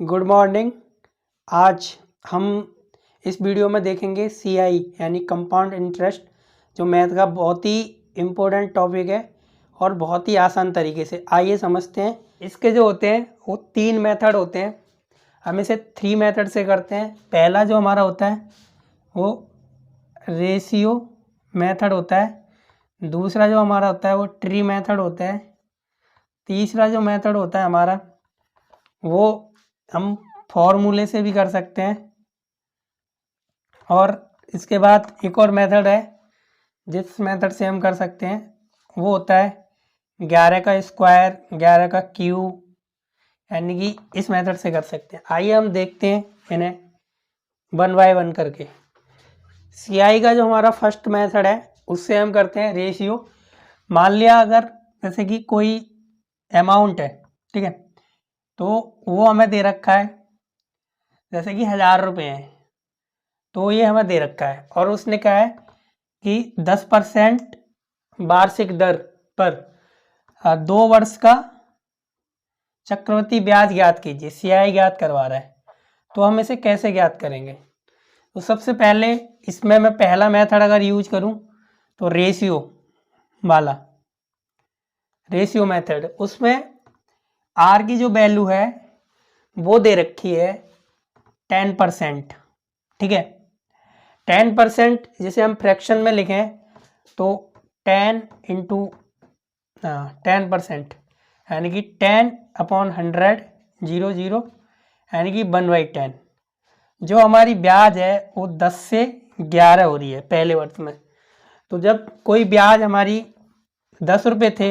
Good morning. आज हम इस वीडियो में देखेंगे सीआई यानी कंपाउंड इंटरेस्ट, जो मैथ का बहुत ही इम्पोर्टेंट टॉपिक है और बहुत ही आसान तरीके से। आइए समझते हैं। इसके जो होते हैं वो 3 मेथड होते हैं। हम इसे 3 मेथड से करते हैं। पहला जो हमारा होता है वो रेशियो मेथड होता है। दूसरा जो हमारा होता है वो ट्री मेथड होता है। तीसरा जो मेथड होता है हमारा वो हम फॉर्मूले से भी कर सकते हैं। और इसके बाद एक और मेथड है जिस मेथड से हम कर सकते हैं वो होता है 11 का स्क्वायर 11 का क्यूब, यानी कि इस मेथड से कर सकते हैं। आइए हम देखते हैं इन्हें 1 बाय 1 करके। सीआई का जो हमारा फर्स्ट मेथड है उससे हम करते हैं रेशियो। मान लिया अगर जैसे कि कोई अमाउंट है, ठीक है, तो वो हमें दे रखा है जैसे कि 1000 रुपये हैं, तो ये हमें दे रखा है और उसने कहा है कि 10% वार्षिक दर पर 2 वर्ष का चक्रवृद्धि ब्याज ज्ञात कीजिए। सीआई ज्ञात करवा रहा है, तो हम इसे कैसे ज्ञात करेंगे? तो सबसे पहले इसमें मैं पहला मेथड अगर यूज करूं तो रेशियो वाला, रेशियो मेथड, उसमें आर की जो वैल्यू है वो दे रखी है 10%, ठीक है। 10% जिसे हम फ्रैक्शन में लिखें तो 10 इंटू 10%, यानी कि 10/100 0 यानी कि 1/10। जो हमारी ब्याज है वो 10 से 11 हो रही है पहले वर्ष में। तो जब कोई ब्याज हमारी 10 रुपये थे,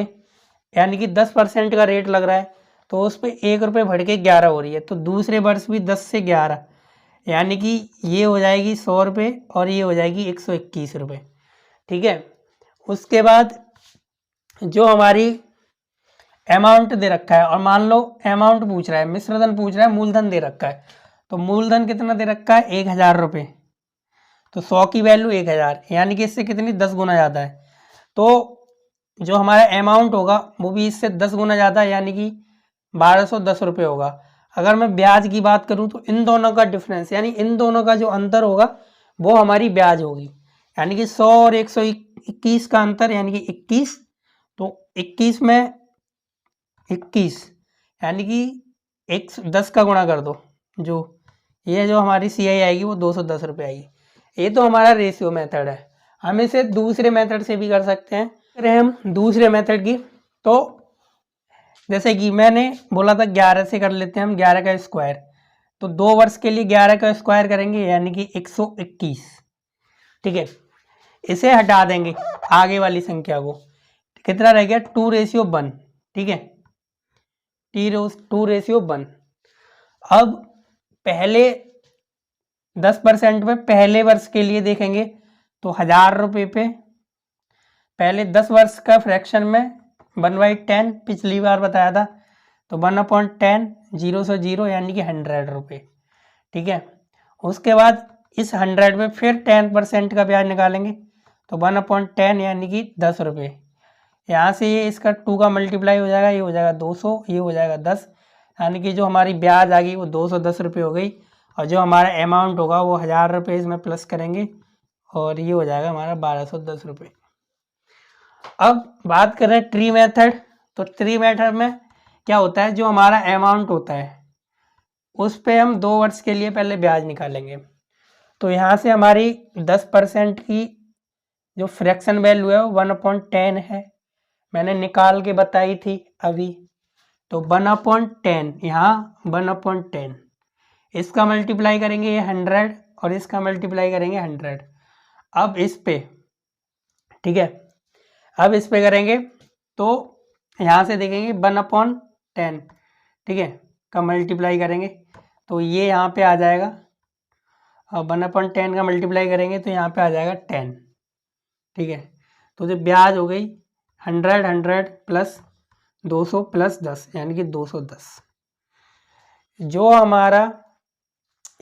यानी कि 10% का रेट लग रहा है, तो उस पर 1 रुपये बढ़ के 11 हो रही है। तो दूसरे वर्ष भी 10 से 11, यानी कि ये हो जाएगी 100 रुपये और ये हो जाएगी 121 रुपये, ठीक है। उसके बाद जो हमारी अमाउंट दे रखा है, और मान लो अमाउंट पूछ रहा है, मिश्रधन पूछ रहा है, मूलधन दे रखा है, तो मूलधन कितना दे रखा है 1000 रुपये। तो 100 की वैल्यू 1000, यानी कि इससे कितनी 10 गुना ज़्यादा है। तो जो हमारा अमाउंट होगा वो भी इससे 10 गुना ज़्यादा, यानी कि 1210 रुपये होगा। अगर मैं ब्याज की बात करूं तो इन दोनों का डिफरेंस, यानी इन दोनों का जो अंतर होगा वो हमारी ब्याज होगी, यानी कि 100 और 121 का अंतर, यानी कि 21। तो 21 में 21, यानी कि 10 का गुणा कर दो, जो ये जो हमारी सीआई आएगी वो 210 रुपये आएगी। ये तो हमारा रेशियो मेथड है। हम इसे दूसरे मेथड से भी कर सकते हैं। अरे हम दूसरे मेथड की, तो जैसे कि मैंने बोला था 11 से कर लेते हैं हम 11 का स्क्वायर। तो 2 वर्ष के लिए 11 का स्क्वायर करेंगे, यानी कि 121, ठीक है। इसे हटा देंगे आगे वाली संख्या को, कितना रह गया 2:1, ठीक है, 2:1। अब पहले 10% में पहले वर्ष के लिए देखेंगे तो 1000 रुपये पे पहले 10 वर्ष का फ्रैक्शन में 1/10 पिछली बार बताया था, तो 1/10 0 से 0, यानी कि 100 रुपये, ठीक है। उसके बाद इस 100 में फिर 10% का ब्याज निकालेंगे, तो 1/10 यानी कि 10 रुपये। यहाँ से ये इसका 2 का मल्टीप्लाई हो जाएगा, ये हो जाएगा 200, ये हो जाएगा 10, यानी कि जो हमारी ब्याज आ गई वो 210 रुपये हो गई। और जो हमारा अमाउंट होगा वो 1000 रुपये इसमें प्लस करेंगे, और ये हो जाएगा हमारा 1210 रुपये। अब बात करें ट्री मेथड, तो ट्री मेथड में क्या होता है, जो हमारा अमाउंट होता है उस पे हम 2 वर्ष के लिए पहले ब्याज निकालेंगे। तो यहाँ से हमारी 10% की जो फ्रैक्शन वैल्यू है वो 1/10 है, मैंने निकाल के बताई थी अभी। तो 1/10, यहाँ 1/10, इसका मल्टीप्लाई करेंगे ये 100, और इसका मल्टीप्लाई करेंगे 100। अब इस पे, ठीक है, अब इस पे करेंगे तो यहाँ से देखेंगे 1/10, ठीक है, का मल्टीप्लाई करेंगे तो ये यहाँ पे आ जाएगा, और 1/10 का मल्टीप्लाई करेंगे तो यहाँ पे आ जाएगा 10, ठीक है। तो जो ब्याज हो गई 100 प्लस 200 प्लस 10, यानी कि 210। जो हमारा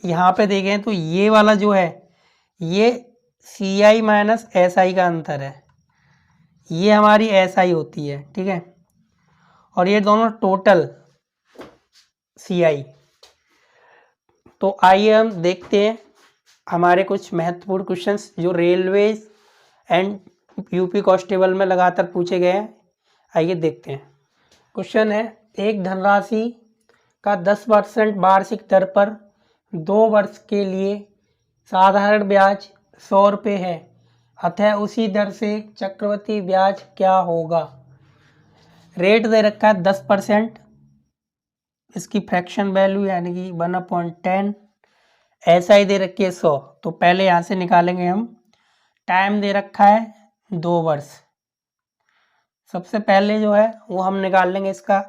यहाँ पे देखें तो ये वाला जो है ये सी आई माइनस एस आई का अंतर है, ये हमारी एस आई होती है, ठीक है, और ये दोनों टोटल सी आई। तो आइए हम देखते हैं हमारे कुछ महत्वपूर्ण क्वेश्चंस जो रेलवेज एंड यूपी कांस्टेबल में लगातार पूछे गए हैं। आइए देखते हैं। क्वेश्चन है, एक धनराशि का 10% वार्षिक दर पर 2 वर्ष के लिए साधारण ब्याज 100 रुपये है, अतः उसी दर से चक्रवृद्धि ब्याज क्या होगा। रेट दे रखा है 10%, इसकी फ्रैक्शन वैल्यू यानी कि 1/10, एसआई दे रखी है 100। तो पहले यहाँ से निकालेंगे हम। टाइम दे रखा है 2 वर्ष। सबसे पहले जो है वो हम निकाल लेंगे इसका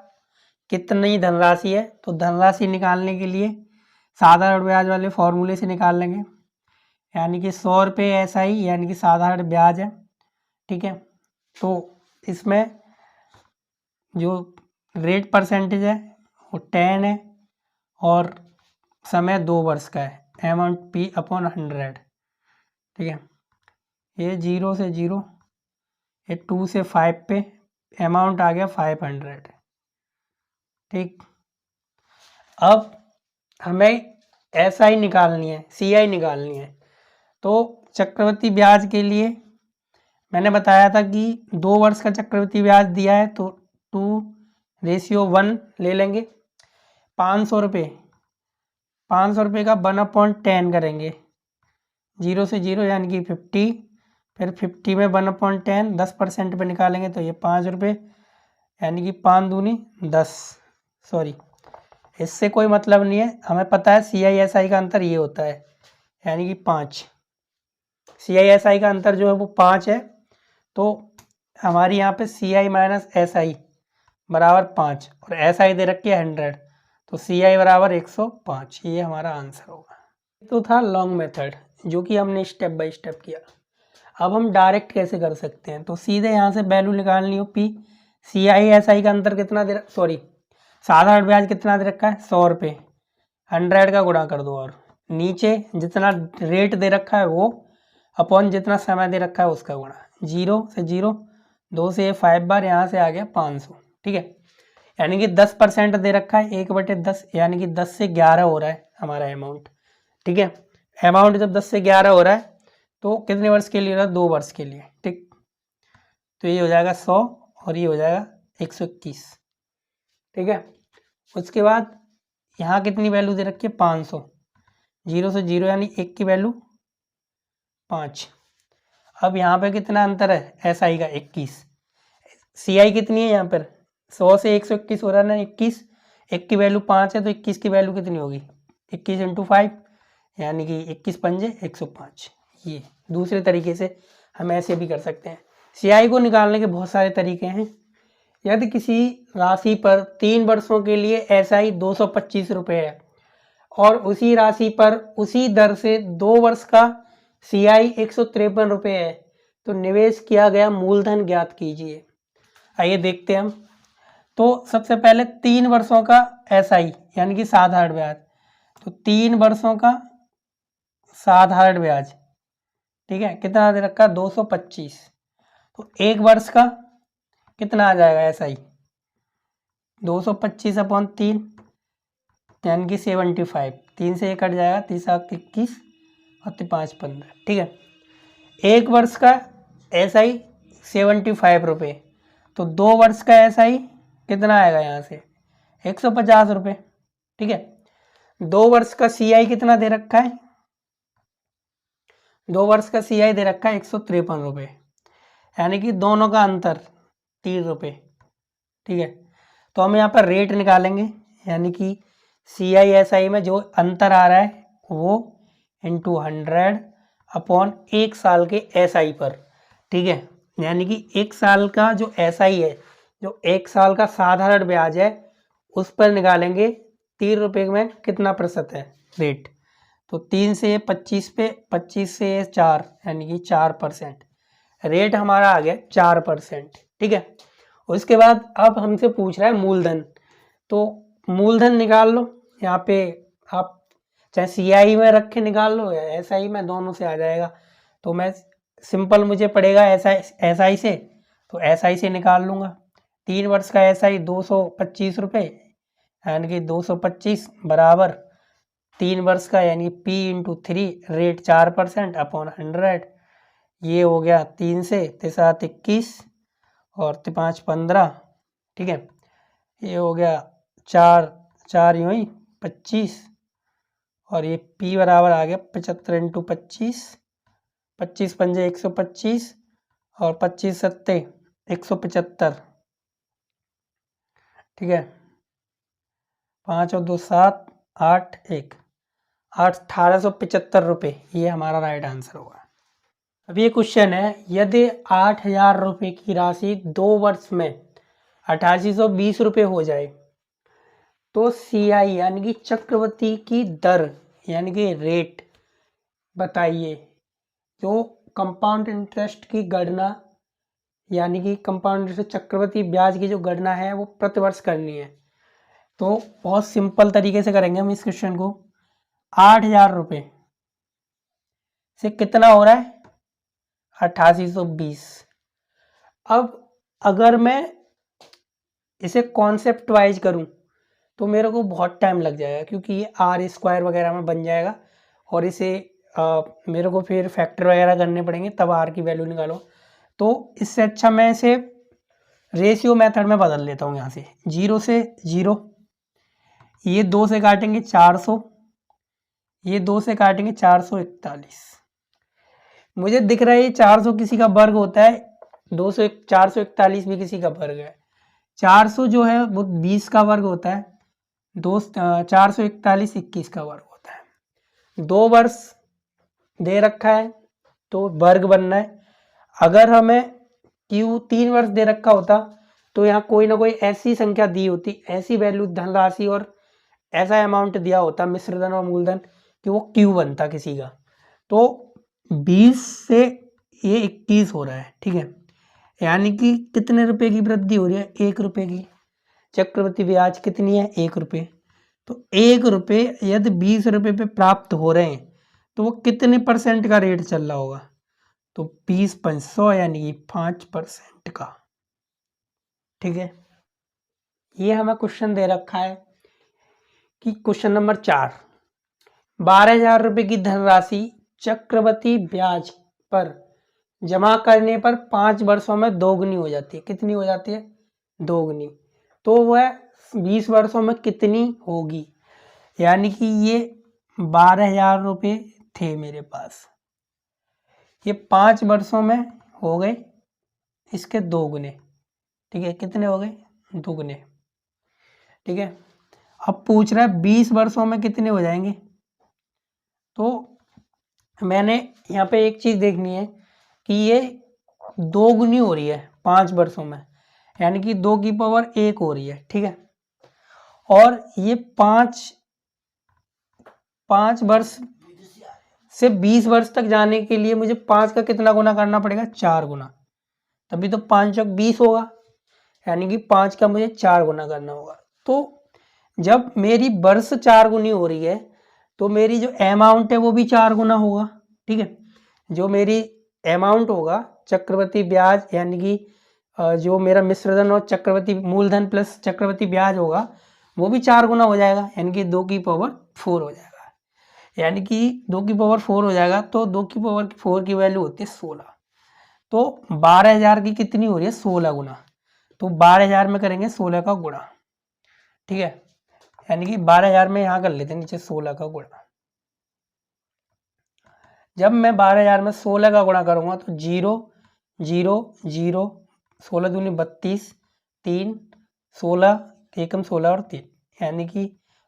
कितनी धनराशि है। तो धनराशि निकालने के लिए साधारण ब्याज वाले फॉर्मूले से निकाल लेंगे, यानी कि 100 रुपये एसआई यानी कि साधारण ब्याज है। ठीक है, तो इसमें जो रेट परसेंटेज है वो 10 है और समय 2 वर्ष का है, अमाउंट P/100। ठीक है, ये 0 से 0, ये 2 से 5 पे अमाउंट आ गया 500। ठीक, अब हमें एसआई निकालनी है, सीआई निकालनी है। तो चक्रवृद्धि ब्याज के लिए मैंने बताया था कि 2 वर्ष का चक्रवृद्धि ब्याज दिया है तो 2:1 ले लेंगे। 500 रुपये, 500 रुपये का 1/10 करेंगे, 0 से 0 यानी कि 50, फिर 50 में 1/10 10% पे निकालेंगे तो ये 5 रुपये, यानी कि 5 दूनी 10। सॉरी, इससे कोई मतलब नहीं है, हमें पता है CISI का अंतर ये होता है, यानी कि 5। CISI का अंतर जो है वो 5 है। तो हमारी यहाँ पे CI माइनस SI बराबर 5 और SI दे रखी है 100, तो CI बराबर 105। ये हमारा आंसर होगा। तो था लॉन्ग मेथड जो कि हमने स्टेप बाय स्टेप किया। अब हम डायरेक्ट कैसे कर सकते हैं, तो सीधे यहाँ से वैल्यू निकालनी हो P। CISI का अंतर कितना दे, सॉरी साधारण ब्याज कितना दे रखा है 100 रुपये, 100 का गुणा कर दो और नीचे जितना रेट दे रखा है वो अपॉन जितना समय दे रखा है उसका गुणा, 0 से 0, 2 से 5 बार, यहाँ से आ गया 500। ठीक है, यानी कि 10% दे रखा है 1/10, यानी कि 10 से 11 हो रहा है हमारा अमाउंट। ठीक है, अमाउंट जब 10 से 11 हो रहा है तो कितने वर्ष के लिए हो रहा है, 2 वर्ष के लिए। ठीक, तो ये हो जाएगा 100 और ये हो जाएगा 121। ठीक है, उसके बाद यहाँ कितनी वैल्यू दे रखी है 500, 0 से 0 यानी 1 की वैल्यू 5। अब यहाँ पे कितना अंतर है एसआई का 21, सीआई कितनी है यहाँ पर 100 से 121 हो रहा है ना 21, 1 की वैल्यू 5 है तो 21 की वैल्यू कितनी होगी 21 × 5 यानी कि 21 पंजे 105। ये दूसरे तरीके से हम ऐसे भी कर सकते हैं। सीआई को निकालने के बहुत सारे तरीके हैं। यदि किसी राशि पर 3 वर्षों के लिए एसआई 225 रुपये है और उसी राशि पर उसी दर से 2 वर्ष का सीआई 153 रुपये है तो निवेश किया गया मूलधन ज्ञात कीजिए। आइए देखते हैं हम। तो सबसे पहले 3 वर्षों का एसआई यानी कि साधारण ब्याज, तो 3 वर्षों का साधारण ब्याज, ठीक है, कितना दे रखा 225, तो 1 वर्ष का कितना आ जाएगा एसआई 225/3 यानी कि 75, 3 से 1 कट जाएगा, 3×7 = 21 और 5 15। ठीक है, 1 वर्ष का एसआई 75 रुपये, तो 2 वर्ष का एसआई कितना आएगा यहाँ से 150 रुपये। ठीक है, 2 वर्ष का सीआई कितना दे रखा है, 2 वर्ष का सीआई दे रखा है 153 रुपये, यानी कि दोनों का अंतर 3 रुपये। ठीक है, तो हम यहाँ पर रेट निकालेंगे, यानी कि CISI में जो अंतर आ रहा है वो × 100/1 साल के SI पर। ठीक है, यानी कि 1 साल का जो SI है, जो 1 साल का साधारण ब्याज है उस पर निकालेंगे 3 रुपये में कितना प्रतिशत है रेट, तो 3 से 25 पे 25 से 4 यानी कि 4%, रेट हमारा आ गया 4%। ठीक है, उसके बाद अब हमसे पूछ रहा है मूलधन, तो मूलधन निकाल लो। यहाँ पे आप चाहे सीआई में रख के निकाल लो या एसआई में, दोनों से आ जाएगा। तो मैं सिंपल मुझे पड़ेगा एसआई से, तो एसआई से निकाल लूँगा। 3 वर्ष का एसआई 225 रुपये यानी कि 225 बराबर 3 वर्ष का यानी P इंटू 3 रेट 4% अपॉन 100, ये हो गया 3 से 3 21 और 5 15, ठीक है। ये हो गया 4 यूँ ही 25 और ये P बराबर आ गया 75 इंटू 25, 25 पंजे 125 और 25 सत्ते 175, ठीक है। 5 और 2 7 8 1 1875 रुपये, ये हमारा राइट आंसर होगा। अब ये क्वेश्चन है, यदि 8000 रुपये की राशि 2 वर्ष में 8820 रुपये हो जाए तो CI यानी कि चक्रवृद्धि की दर यानी कि रेट बताइए। जो कंपाउंड इंटरेस्ट की गणना यानी कि कंपाउंड इंटरेस्ट चक्रवृद्धि ब्याज की जो गणना है वो प्रतिवर्ष करनी है। तो बहुत सिंपल तरीके से करेंगे हम इस क्वेश्चन को। 8000 रुपये से कितना हो रहा है 8820। अब अगर मैं इसे कॉन्सेप्ट वाइज करूं तो मेरे को बहुत टाइम लग जाएगा, क्योंकि ये R² वगैरह में बन जाएगा और इसे मेरे को फिर फैक्टर वगैरह करने पड़ेंगे, तब R की वैल्यू निकालो। तो इससे अच्छा मैं इसे रेशियो मेथड में बदल लेता हूँ। यहाँ से 0 से 0, ये 2 से काटेंगे 400, ये 2 से काटेंगे 441। मुझे दिख रहा है ये 400 किसी का वर्ग होता है, 441 भी किसी का वर्ग है। 400 जो है वो 20 का वर्ग होता है, 441 21 का वर्ग होता है। 2 वर्ष दे रखा है तो वर्ग बनना है। अगर हमें Q 3 वर्ष दे रखा होता तो यहाँ कोई ना कोई ऐसी संख्या दी होती, ऐसी वैल्यू धनराशि और ऐसा अमाउंट दिया होता मिश्रधन और मूलधन कि वो Q बनता किसी का। तो 20 से ये 21 हो रहा है, ठीक है। यानी कि कितने रुपए की वृद्धि हो रही है 1 रुपये की। चक्रवृद्धि ब्याज कितनी है 1 रुपये। तो 1 रुपये यदि 20 रुपये पे प्राप्त हो रहे हैं तो वो कितने % का रेट चल रहा होगा। तो 20 पंच 100 यानी कि 5% का, ठीक है। ये हमें क्वेश्चन दे रखा है कि क्वेश्चन नंबर 4, 12,000 रुपये की धनराशि चक्रवृद्धि ब्याज पर जमा करने पर 5 वर्षों में दोगुनी हो जाती है। कितनी हो जाती है दोगुनी। तो वह 20 वर्षों में कितनी होगी। यानी कि ये 12,000 रुपये थे मेरे पास, ये 5 वर्षों में हो गए इसके दोगुने, ठीक है। कितने हो गए दोगुने, ठीक है। अब पूछ रहा है 20 वर्षों में कितने हो जाएंगे। तो मैंने यहाँ पे एक चीज़ देखनी है कि ये दोगुनी हो रही है 5 वर्षों में, यानी कि 2 की पावर 1 हो रही है, ठीक है। और ये 5 वर्ष से 20 वर्ष तक जाने के लिए मुझे 5 का कितना गुना करना पड़ेगा 4 गुना, तभी तो 5 चौक 20 होगा। यानी कि 5 का मुझे 4 गुना करना होगा। तो जब मेरी वर्ष 4 गुनी हो रही है तो मेरी जो अमाउंट है वो भी 4 गुना होगा, ठीक है। जो मेरी अमाउंट होगा चक्रवृद्धि ब्याज यानी कि जो मेरा मिश्रधन और चक्रवृद्धि मूलधन प्लस चक्रवृद्धि ब्याज होगा वो भी 4 गुना हो जाएगा, यानी कि 2 की पावर 4 हो जाएगा। यानी कि 2 की पावर 4 हो जाएगा तो 2 की पावर 4 की वैल्यू होती है 16। तो 12,000 की कितनी हो रही है 16 गुना। तो 12,000 में करेंगे 16 का गुणा, ठीक है। यानी कि 12,000 में यहाँ कर लेते हैं नीचे 16 का गुणा। जब मैं 12,000 में 16 का गुणा करूंगा तो 0 0 0 16 दूनी 32 3 16 एकम 16 और 3 यानी कि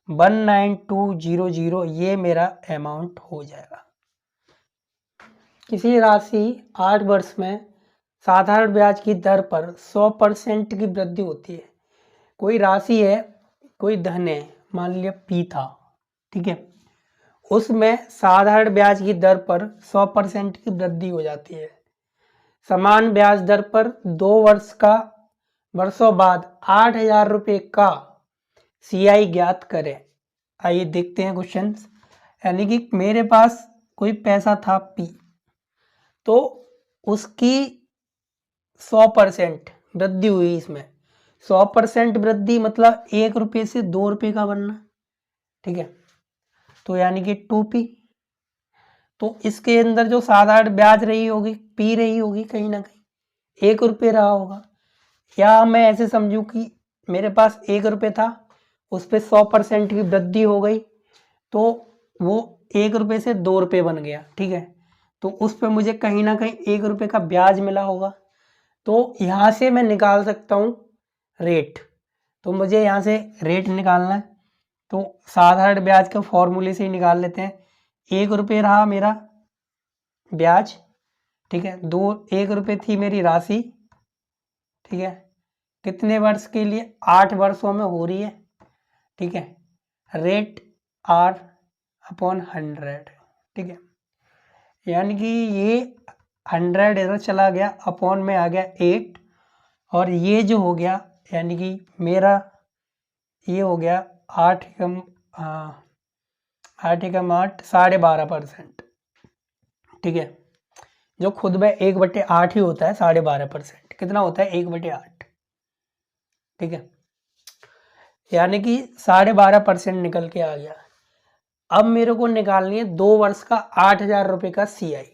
19200 ये मेरा अमाउंट हो जाएगा। किसी राशि 8 वर्ष में साधारण ब्याज की दर पर 100% की वृद्धि होती है। कोई राशि है, कोई धन है, मान लिया P था, ठीक है। उसमें साधारण ब्याज की दर पर 100% की वृद्धि हो जाती है। समान ब्याज दर पर 2 वर्षों बाद 8,000 रुपये का CI ज्ञात करें। आइए देखते हैं क्वेश्चन। यानी कि मेरे पास कोई पैसा था P, तो उसकी 100% वृद्धि हुई। इसमें 100% वृद्धि मतलब 1 रुपये से 2 रुपये का बनना, ठीक है। तो यानी कि 2p। तो इसके अंदर जो 7-8 ब्याज रही होगी, पी रही होगी कहीं ना कहीं, 1 रुपये रहा होगा। या मैं ऐसे समझूं कि मेरे पास 1 रुपये था, उस पर 100% की वृद्धि हो गई, तो वो 1 रुपये से 2 रुपये बन गया, ठीक है। तो उस पर मुझे कहीं ना कहीं 1 रुपये का ब्याज मिला होगा। तो यहाँ से मैं निकाल सकता हूँ रेट। तो मुझे यहाँ से रेट निकालना है, तो 7-8 ब्याज के फॉर्मूले से ही निकाल लेते हैं। 1 रुपये रहा मेरा ब्याज, ठीक है। 1 रुपये थी मेरी राशि, ठीक है। कितने वर्ष के लिए? 8 वर्षों में हो रही है, ठीक है। रेट R/100, ठीक है। यानी कि ये 100 इधर चला गया, अपॉन में आ गया 8, और ये जो हो गया यानी कि मेरा ये हो गया 8 एकम 12.5%, ठीक है। जो खुद में 1/8 ही होता है, 12.5% कितना होता है? 1/8, ठीक है। यानी कि 12.5% निकल के आ गया। अब मेरे को निकालनी है 2 वर्ष का 8,000 रुपये का CI।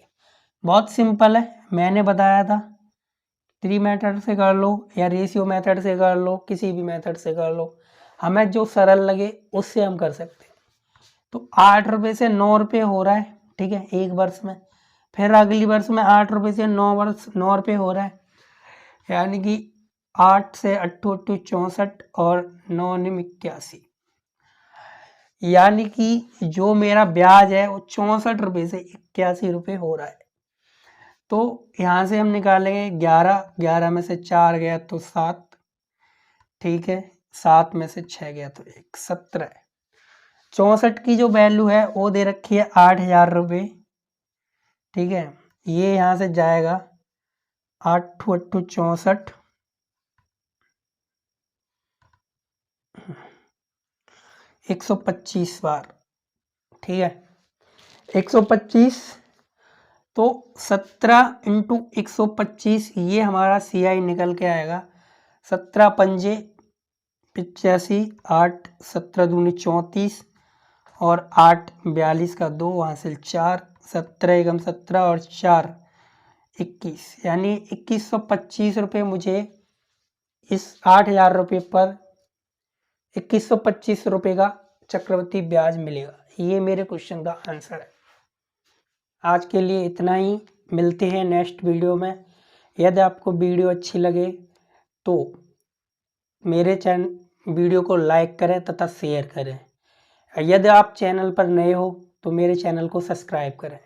बहुत सिंपल है, मैंने बताया था। 3 मेथड से कर लो या रेशियो मेथड से कर लो, किसी भी मेथड से कर लो, हमें जो सरल लगे उससे हम कर सकते हैं। तो 8 रुपये से 9 रुपये हो रहा है, ठीक है, 1 वर्ष में। फिर अगली वर्ष में 8 रुपये से 9 रुपये हो रहा है, यानी कि 8 से 8 64 और 9 81, यानी कि जो मेरा ब्याज है वो 64 रुपये से 81 रुपये हो रहा है। तो यहाँ से हम निकालेंगे 11 में से 4 गया तो 7, ठीक है, 7 में से 6 गया तो 1, 17। 64 की जो वैल्यू है वो दे रखी है 8,000 रुपये, ठीक है। ये यहाँ से जाएगा 8 8 64, 125 बार, ठीक है, 125। तो 17 × 125 ये हमारा CI निकल के आएगा। 17 पंजे 85, 8 17 दूनी 34, और 8 42 का 2 हासिल 4, 17 एकम 17 और 4 21, यानी 2125 रुपये मुझे इस 8,000 रुपये पर 2125 रुपये का चक्रवृद्धि ब्याज मिलेगा। ये मेरे क्वेश्चन का आंसर है। आज के लिए इतना ही, मिलते हैं नेक्स्ट वीडियो में। यदि आपको वीडियो अच्छी लगे तो मेरे वीडियो को लाइक करें तथा शेयर करें। यदि आप चैनल पर नए हो तो मेरे चैनल को सब्सक्राइब करें।